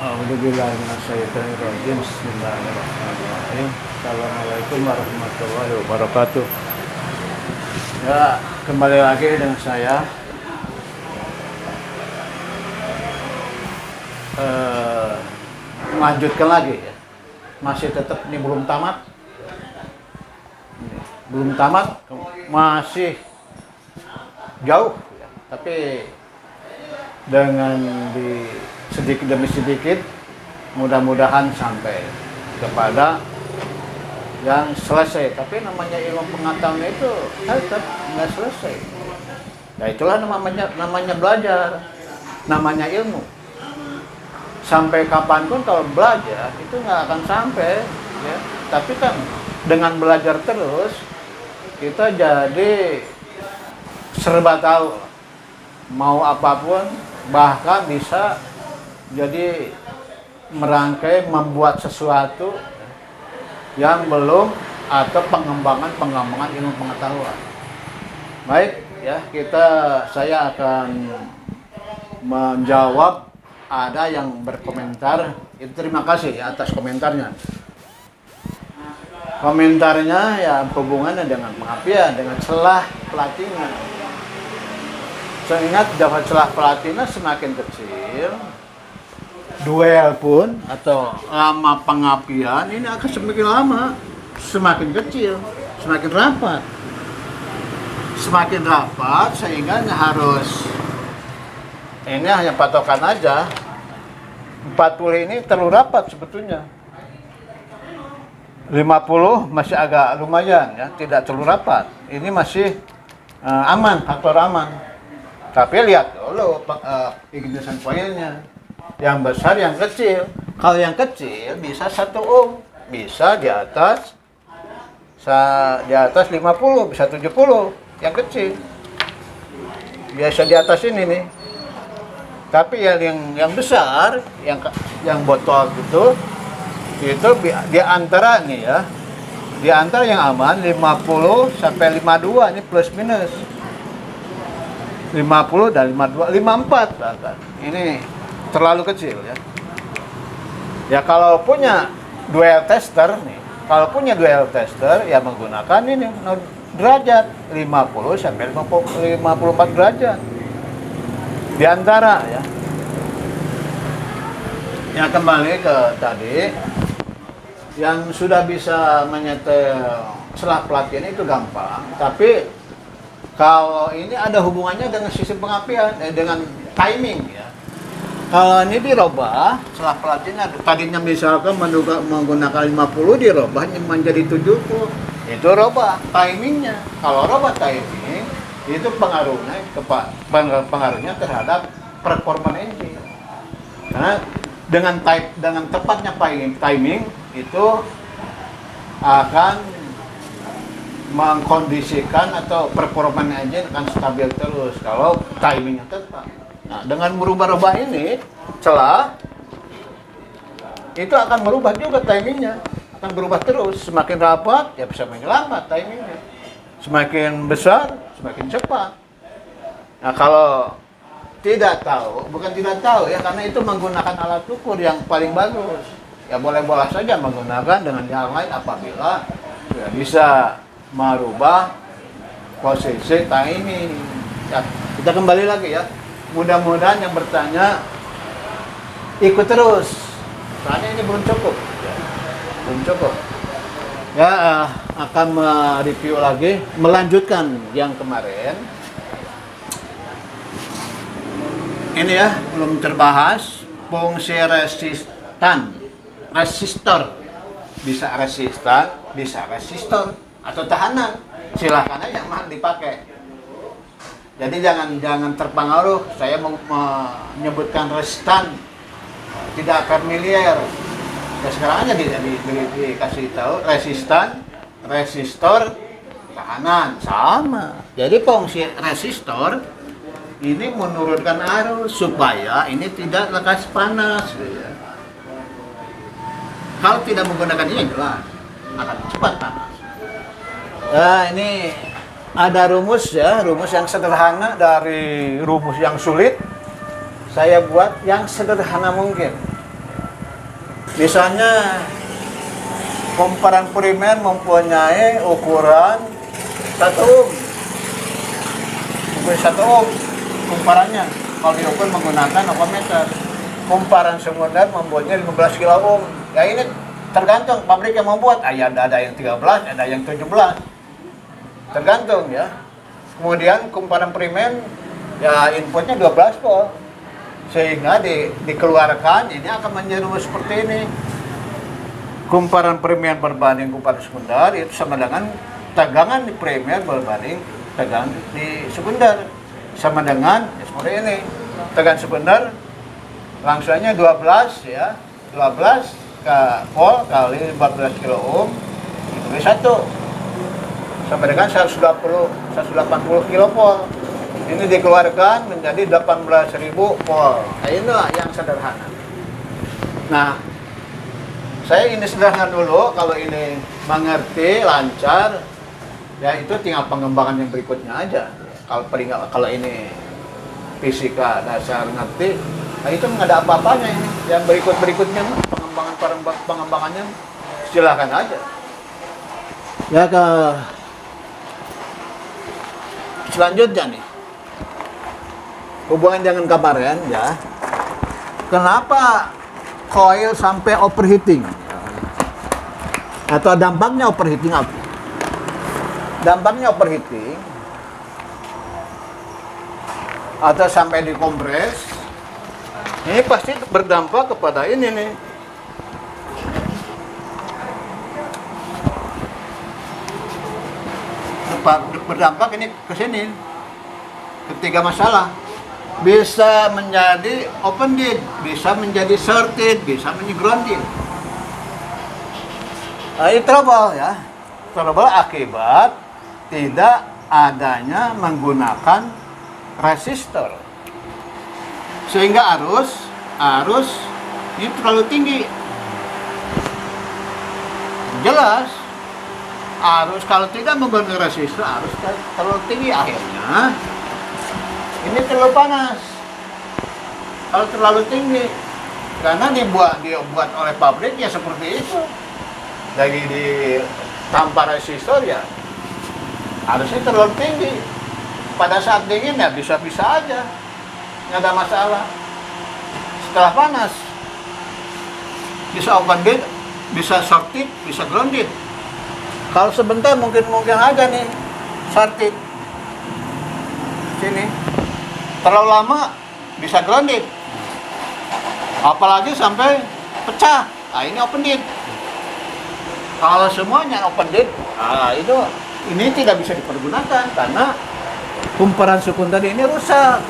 A'udzubillahiminasyaitonirrajim. Bismillahirrahmanirrahim. Assalamualaikum warahmatullahi wabarakatuh. Ya, kembali lagi dengan saya. Melanjutkan lagi ya. Masih tetap ini belum tamat. Belum tamat, masih jauh ya. Tapi dengan sedikit demi sedikit mudah-mudahan sampai kepada yang selesai. Tapi namanya ilmu pengetahuan itu tetap nggak selesai. Ya itulah namanya belajar, namanya ilmu. Sampai kapanpun kalau belajar itu nggak akan sampai ya. Tapi kan dengan belajar terus kita jadi serba tahu, mau apapun, bahkan bisa jadi merangkai membuat sesuatu yang belum atau pengembangan ilmu pengetahuan. Baik ya, saya akan menjawab. Ada yang berkomentar, itu terima kasih ya atas komentarnya. Komentarnya ya hubungannya dengan pengapian, dengan celah platina. Saya ingat dapat celah platina semakin kecil, duel pun atau lama pengapian ini akan semakin lama, semakin kecil, semakin rapat sehingga harus ini hanya patokan aja. 40 ini terlalu rapat sebetulnya. 50 masih agak lumayan ya, tidak terlalu rapat. Ini masih aman, faktor aman. Tapi lihat dulu ignition pointnya. Yang besar, yang kecil. Kalau yang kecil bisa 1 ohm, bisa di atas 50, bisa 70. Yang kecil biasa di atas ini nih. Tapi yang besar, yang botol gitu, itu di antara nih ya, di antara yang aman 50 sampai 52 ini plus minus. 50 dan 52, 54 bahkan. Ini terlalu kecil ya. Ya kalau punya dual tester nih, ya menggunakan ini derajat 50 sampai 54 derajat. Di antara ya. Yang kembali ke tadi, yang sudah bisa menyetel celah platina itu gampang, tapi kalau ini ada hubungannya dengan sistem pengapian, dengan timing ya. Kalau ini dirubah, celah platina tadinya misalkan menggunakan 50 dirubah menjadi 70, itu robah timingnya. Kalau robah timing itu pengaruhnya terhadap performa engine. Karena dengan tepatnya timing itu akan mengkondisikan atau performa engine akan stabil terus kalau timingnya tepat. Nah, dengan merubah-rubah ini celah itu akan merubah juga timingnya, akan berubah terus. Semakin rapat ya bisa menyelamat timingnya, semakin besar semakin cepat. Nah kalau tidak tahu, bukan tidak tahu ya, karena itu menggunakan alat ukur yang paling bagus. Ya boleh-boleh saja menggunakan dengan yang lain apabila ya, bisa merubah posisi timing. Ya, kita kembali lagi ya. Mudah-mudahan yang bertanya ikut terus. Soalnya ini belum cukup. Ya, belum cukup. Ya akan mereview lagi, melanjutkan yang kemarin. Ini ya belum terbahas fungsi resistor, bisa resistor atau tahanan, silahkan aja yang mana dipakai. Jadi jangan terpengaruh. Saya menyebutkan resistan tidak familiar. Ya sekarang aja dikasih tahu resistor, tahanan sama. Jadi fungsi resistor ini menurunkan arus supaya ini tidak lekas panas. Ya. Kalau tidak menggunakan ini jelas akan cepat panas. Nah ini ada rumus ya, rumus yang sederhana dari rumus yang sulit. Saya buat yang sederhana mungkin. Misalnya kumparan primer mempunyai ukuran 1 ohm. Ukuran 1 ohm kumparannya kalau diukur menggunakan ohm-meter. Kumparan sekunder membuatnya 15 kilo ohm. Ya ini tergantung pabrik yang membuat. Ada yang 13, ada yang 17. Tergantung ya. Kemudian kumparan primer ya inputnya 12 volt. Sehingga dikeluarkan ini akan menjadi seperti ini. Kumparan primer berbanding kumparan sekunder itu sama dengan tegangan di primer berbanding tegangan di sekunder. Sama dengan ya seperti ini. Tegangan sekunder langsungnya 12 ya. 12 ke volt kali 14 kilo ohm ditulis 1 sama dengan 180 kilo volt. Ini dikeluarkan menjadi 18.000 volt. Nah, inilah yang sederhana. Nah, saya ini sederhana dulu. Kalau ini mengerti lancar, ya itu tinggal pengembangan yang berikutnya aja. Kalau ini fisika dasar ngerti, nah itu nggak ada apa-apanya ini. Yang berikutnya pengembangannya silakan aja. Ya ke selanjutnya nih. Hubungan dengan kemarin ya. Kenapa coil sampai overheating? Atau dampaknya overheating apa? Dampaknya overheating atau sampai dikompres ini pasti berdampak kepada ini nih. Berdampak ini ke sini. Ketiga masalah. Bisa menjadi open-ended, bisa menjadi shorted, bisa menjadi grounded. Nah, ini trouble ya. Trouble akibat tidak adanya menggunakan resistor. Sehingga arus ini terlalu tinggi. Jelas arus kalau tidak menggunakan resistor, arus terlalu tinggi, akhirnya ini terlalu panas. Kalau terlalu tinggi, karena dibuat oleh pabrik ya seperti itu. Lagi di tanpa resistor ya arusnya terlalu tinggi. Pada saat dingin ya bisa-bisa aja, nggak ada masalah. Setelah panas bisa open-ended, bisa shorted, bisa grounded. Kalau sebentar mungkin aja nih shorted sini. Terlalu lama bisa grounded. Apalagi sampai pecah. Nah, ini open-ended. Kalau semuanya open-ended, ini tidak bisa dipergunakan karena kumparan sekunder ini rusak.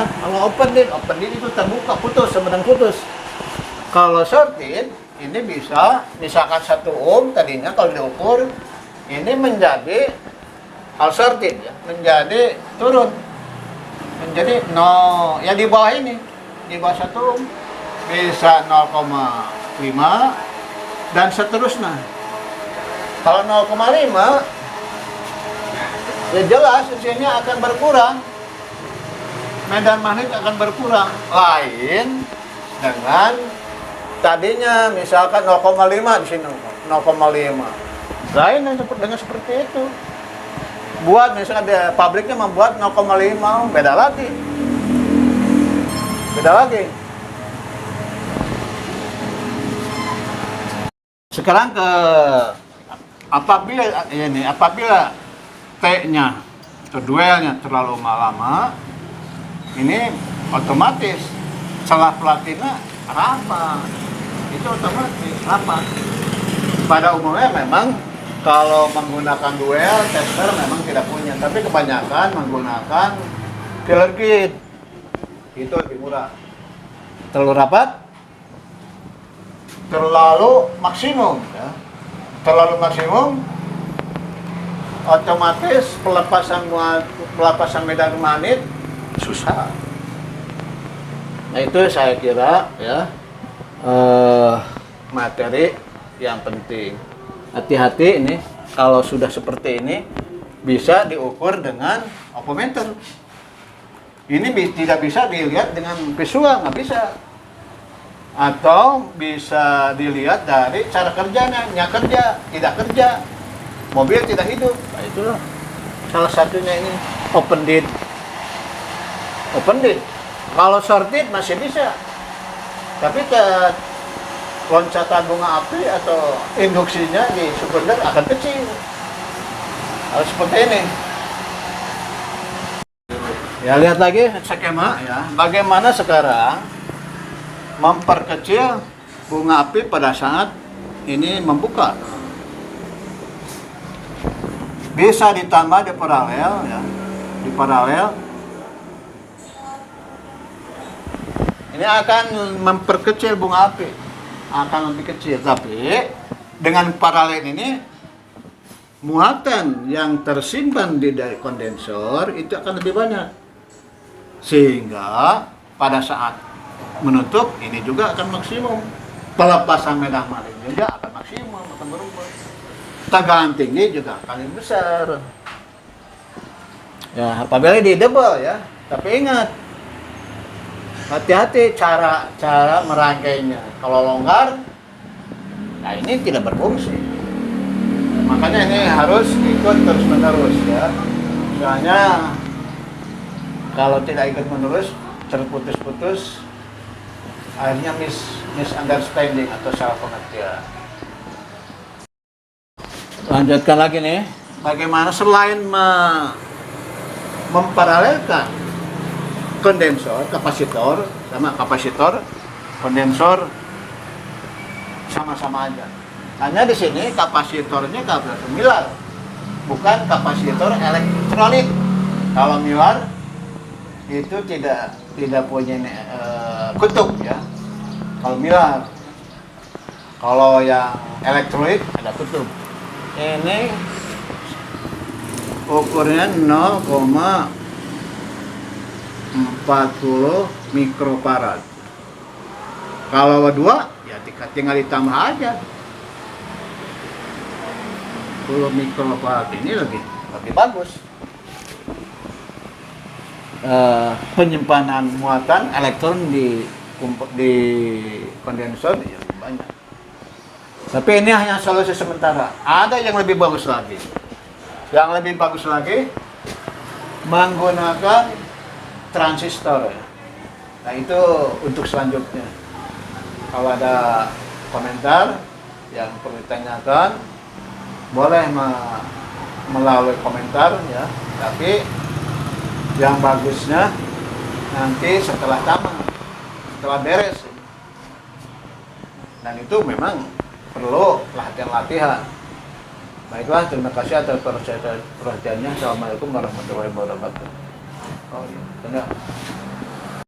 Kalau open-ended itu terbuka, putus, semedang putus. Kalau shorted ini bisa misalkan 1 ohm tadinya kalau diukur ini menjadi shorted ya, menjadi turun. Menjadi ya di bawah ini, di bawah 1 ohm bisa 0,5 dan seterusnya. Kalau 0,5 ya jelas usianya akan berkurang, medan magnet akan berkurang. Lain dengan tadinya misalkan 0,5 di sini 0,5. Lain dengan seperti itu. Buat misalnya ada pabriknya membuat 0,5, beda lagi. Sekarang apabila T-nya atau duelnya terlalu lama, ini otomatis celah platina rapat. Itu otomatis rapat. Pada umumnya memang kalau menggunakan duel, tester memang tidak punya, tapi kebanyakan menggunakan filler kit. Itu lebih murah. Terlalu rapat, terlalu maksimum, ya. Terlalu maksimum, otomatis pelepasan medan magnet susah. Nah itu saya kira ya materi yang penting. Hati-hati ini kalau sudah seperti ini bisa diukur dengan ohm-meter. Ini tidak bisa dilihat dengan visual, nggak bisa. Atau bisa dilihat dari cara kerjanya, kerja, tidak kerja, mobil tidak hidup. Nah, itulah salah satunya ini open deed. Open deed. Kalau shorted masih bisa, tapi ke loncatan bunga api atau induksinya di sekunder akan kecil. Harus seperti ini. Ya, lihat lagi skema ya. Bagaimana sekarang memperkecil bunga api pada saat ini membuka. Bisa ditambah di paralel ya. Di paralel. Ini akan memperkecil bunga api. Akan lebih kecil, tapi dengan paralel ini muatan yang tersimpan di dari kondensor itu akan lebih banyak. Sehingga pada saat menutup ini juga akan maksimum. Pelepasan medah maling juga akan maksimum, akan berubah. Tegangan tinggi juga akan lebih besar. Ya, apabila di double ya. Tapi ingat, hati-hati cara merangkainya. Kalau longgar, nah ini tidak berfungsi. Makanya ini harus ikut terus menerus ya. Misalnya kalau tidak ikut menerus, terputus-putus, akhirnya misunderstanding atau salah pengertian. Lanjutkan lagi nih, bagaimana selain memparalelkan kondensor, kapasitor, kondensor sama-sama aja. Hanya di sini kapasitornya kapasitor milar, bukan kapasitor elektrolit. Kalau milar itu tidak punya kutub ya. Kalau milar, kalau yang elektrolit ada kutub. Ini ukurnya 0,40 mikrofarad. Kalau 2 ya tinggal ditambah aja. 10 mikrofarad ini lebih bagus. Penyimpanan muatan elektron di kondensor ya lebih banyak. Tapi ini hanya solusi sementara. Ada yang lebih bagus lagi. Yang lebih bagus lagi menggunakan transistor. Nah itu untuk selanjutnya. Kalau ada komentar yang perlu ditanyakan, boleh melalui komentar ya. Tapi yang bagusnya nanti setelah tamat, setelah beres. Dan itu memang perlu latihan-latihan. Baiklah, terima kasih atas perhatiannya. Assalamualaikum warahmatullahi wabarakatuh. Oh iya, benar.